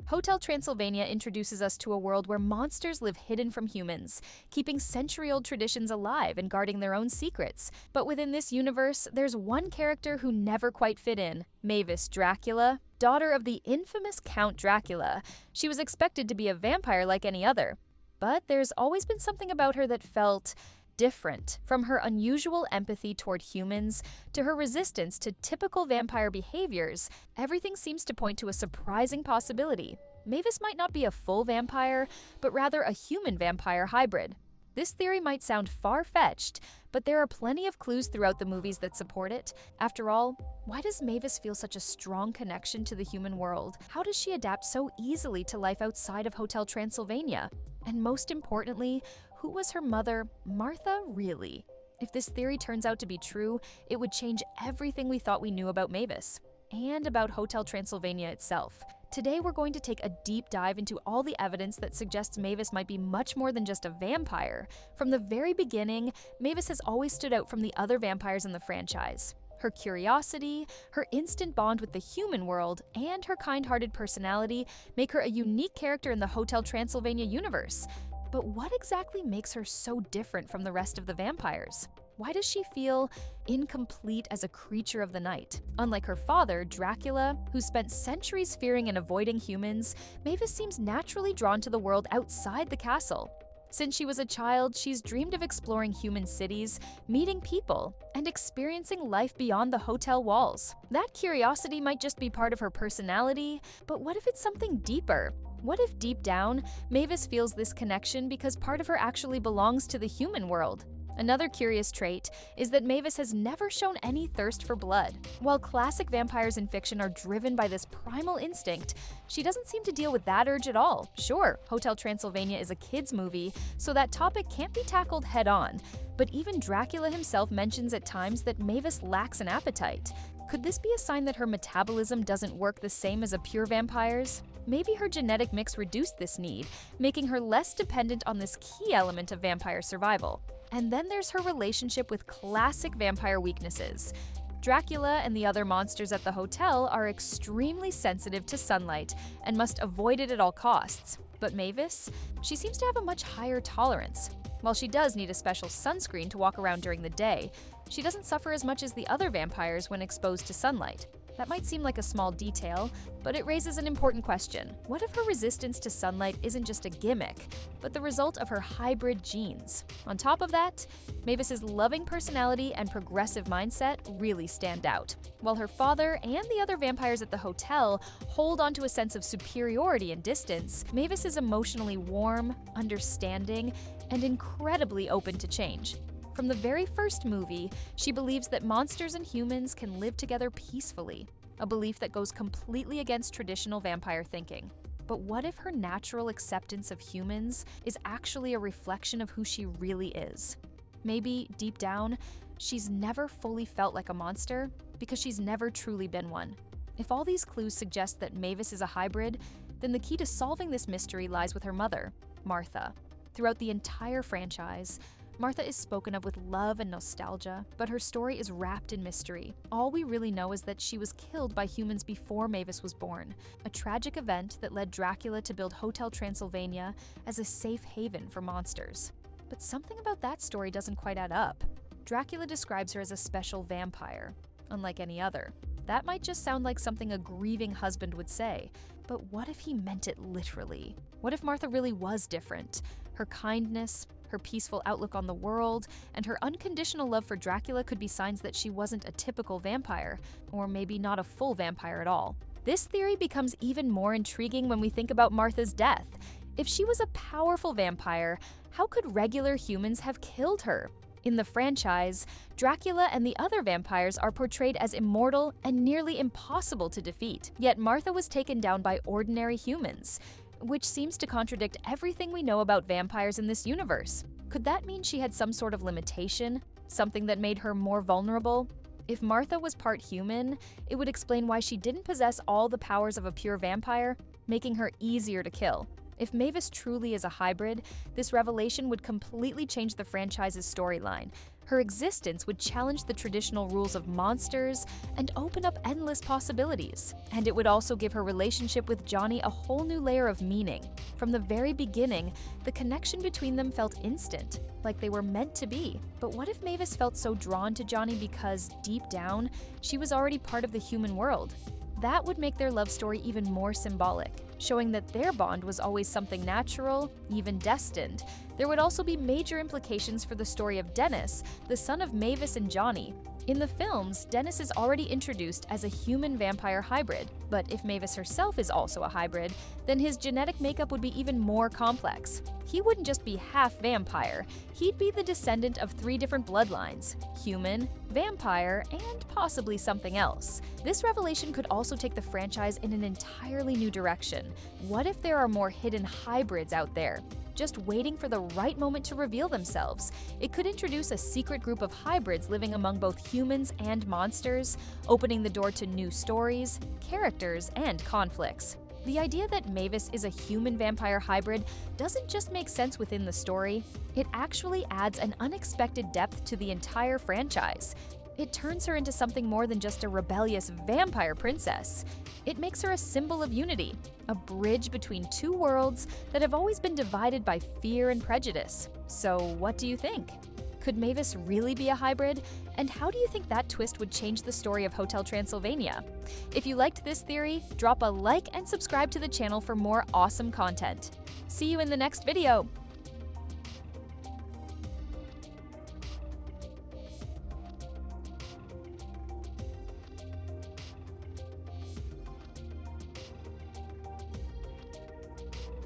Hotel Transylvania introduces us to a world where monsters live hidden from humans, keeping century-old traditions alive and guarding their own secrets. But within this universe, there's one character who never quite fit in: Mavis Dracula, daughter of the infamous Count Dracula. She was expected to be a vampire like any other. But there's always been something about her that felt different. From her unusual empathy toward humans to her resistance to typical vampire behaviors, everything seems to point to a surprising possibility. Mavis might not be a full vampire, but rather a human-vampire hybrid. This theory might sound far-fetched, but there are plenty of clues throughout the movies that support it. After all, why does Mavis feel such a strong connection to the human world? How does she adapt so easily to life outside of Hotel Transylvania? And most importantly, who was her mother, Martha, really? If this theory turns out to be true, it would change everything we thought we knew about Mavis and about Hotel Transylvania itself. Today, we're going to take a deep dive into all the evidence that suggests Mavis might be much more than just a vampire. From the very beginning, Mavis has always stood out from the other vampires in the franchise. Her curiosity, her instant bond with the human world, and her kind-hearted personality make her a unique character in the Hotel Transylvania universe. But what exactly makes her so different from the rest of the vampires? Why does she feel incomplete as a creature of the night? Unlike her father, Dracula, who spent centuries fearing and avoiding humans, Mavis seems naturally drawn to the world outside the castle. Since she was a child, she's dreamed of exploring human cities, meeting people, and experiencing life beyond the hotel walls. That curiosity might just be part of her personality, but what if it's something deeper? What if deep down, Mavis feels this connection because part of her actually belongs to the human world? Another curious trait is that Mavis has never shown any thirst for blood. While classic vampires in fiction are driven by this primal instinct, she doesn't seem to deal with that urge at all. Sure, Hotel Transylvania is a kids' movie, so that topic can't be tackled head-on, but even Dracula himself mentions at times that Mavis lacks an appetite. Could this be a sign that her metabolism doesn't work the same as a pure vampire's? Maybe her genetic mix reduced this need, making her less dependent on this key element of vampire survival. And then there's her relationship with classic vampire weaknesses. Dracula and the other monsters at the hotel are extremely sensitive to sunlight and must avoid it at all costs. But Mavis? She seems to have a much higher tolerance. While she does need a special sunscreen to walk around during the day, she doesn't suffer as much as the other vampires when exposed to sunlight. That might seem like a small detail, but it raises an important question. What if her resistance to sunlight isn't just a gimmick, but the result of her hybrid genes? On top of that, Mavis's loving personality and progressive mindset really stand out. While her father and the other vampires at the hotel hold onto a sense of superiority and distance, Mavis is emotionally warm, understanding, and incredibly open to change. From the very first movie, she believes that monsters and humans can live together peacefully, a belief that goes completely against traditional vampire thinking. But what if her natural acceptance of humans is actually a reflection of who she really is? Maybe, deep down, she's never fully felt like a monster because she's never truly been one. If all these clues suggest that Mavis is a hybrid, then the key to solving this mystery lies with her mother, Martha. Throughout the entire franchise, Martha is spoken of with love and nostalgia, but her story is wrapped in mystery. All we really know is that she was killed by humans before Mavis was born, a tragic event that led Dracula to build Hotel Transylvania as a safe haven for monsters. But something about that story doesn't quite add up. Dracula describes her as a special vampire, unlike any other. That might just sound like something a grieving husband would say, but what if he meant it literally? What if Martha really was different? Her kindness, her peaceful outlook on the world, and her unconditional love for Dracula could be signs that she wasn't a typical vampire, or maybe not a full vampire at all. This theory becomes even more intriguing when we think about Martha's death. If she was a powerful vampire, how could regular humans have killed her? In the franchise, Dracula and the other vampires are portrayed as immortal and nearly impossible to defeat. Yet Martha was taken down by ordinary humans, which seems to contradict everything we know about vampires in this universe. Could that mean she had some sort of limitation? Something that made her more vulnerable? If Martha was part human, it would explain why she didn't possess all the powers of a pure vampire, making her easier to kill. If Mavis truly is a hybrid, this revelation would completely change the franchise's storyline. Her existence would challenge the traditional rules of monsters and open up endless possibilities. And it would also give her relationship with Johnny a whole new layer of meaning. From the very beginning, the connection between them felt instant, like they were meant to be. But what if Mavis felt so drawn to Johnny because, deep down, she was already part of the human world? That would make their love story even more symbolic, showing that their bond was always something natural, even destined. There would also be major implications for the story of Dennis, the son of Mavis and Johnny. In the films, Dennis is already introduced as a human-vampire hybrid, but if Mavis herself is also a hybrid, then his genetic makeup would be even more complex. He wouldn't just be half vampire, he'd be the descendant of 3 different bloodlines: human, vampire, and possibly something else. This revelation could also take the franchise in an entirely new direction. What if there are more hidden hybrids out there, just waiting for the right moment to reveal themselves? It could introduce a secret group of hybrids living among both humans and monsters, opening the door to new stories, characters, and conflicts. The idea that Mavis is a human-vampire hybrid doesn't just make sense within the story, it actually adds an unexpected depth to the entire franchise. It turns her into something more than just a rebellious vampire princess. It makes her a symbol of unity, a bridge between 2 worlds that have always been divided by fear and prejudice. So what do you think? Could Mavis really be a hybrid? And how do you think that twist would change the story of Hotel Transylvania? If you liked this theory, drop a like and subscribe to the channel for more awesome content. See you in the next video!